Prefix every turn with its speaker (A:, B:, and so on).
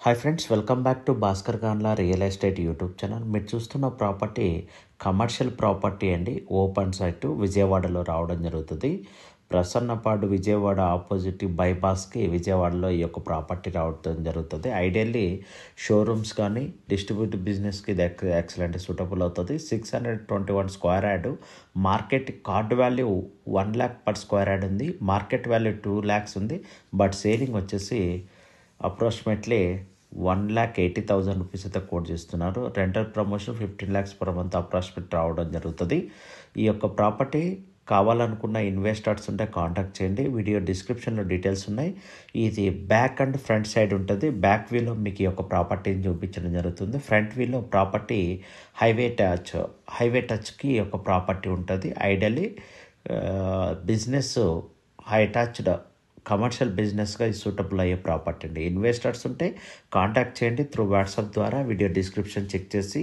A: Hi friends, welcome back to Bhaskar Ganla real estate YouTube channel. మీరు చూస్తున్న property commercial property అండి. Open site విజయవాడలో రావడం జరుగుతుంది. ప్రసన్నపాడు విజయవాడ ఆపోజిట్ బైపాస్కి విజయవాడలో ఈ యొక్క ప్రాపర్టీ రావడం జరుగుతుంది. ఐడియల్లీ షోరూమ్స్ కానీ డిస్ట్రిబ్యూటివ్ బిజినెస్కి ఇది ఎక్సలెంట్ సూటబుల్ అవుతుంది. 621 square yard. Market card value 1 lakh per square yard ఉంది. మార్కెట్ వాల్యూ 2 lakhs ఉంది. బట్ సేలింగ్ వచ్చేసి అప్రాక్సిమేట్లీ 1,80,000 రూపీస్ అయితే కోట్ చేస్తున్నారు. Rental promotion 15 lakhs per month approximate రావడం జరుగుతుంది. ఈ యొక్క ప్రాపర్టీ కావాలనుకున్న ఇన్వెస్టర్స్ ఉంటే కాంటాక్ట్ చేయండి. వీడియో డిస్క్రిప్షన్లో డీటెయిల్స్ ఉన్నాయి. ఇది బ్యాక్ అండ్ ఫ్రంట్ సైడ్ ఉంటుంది. బ్యాక్ వ్యూలో మీకు ఈ యొక్క ప్రాపర్టీని చూపించడం జరుగుతుంది. ఫ్రంట్ వ్యూలో ప్రాపర్టీ హైవే టచ్కి ఈ యొక్క ప్రాపర్టీ ఉంటుంది. ఐడియల్లీ బిజినెస్ అటాచ్డ్ కమర్షియల్ బిజినెస్గా సూటబుల్ అయ్యే ప్రాపర్టీ అండి. ఇన్వెస్టర్స్ ఉంటే కాంటాక్ట్ చేయండి త్రూ వాట్సాప్ ద్వారా. వీడియో డిస్క్రిప్షన్ చెక్ చేసి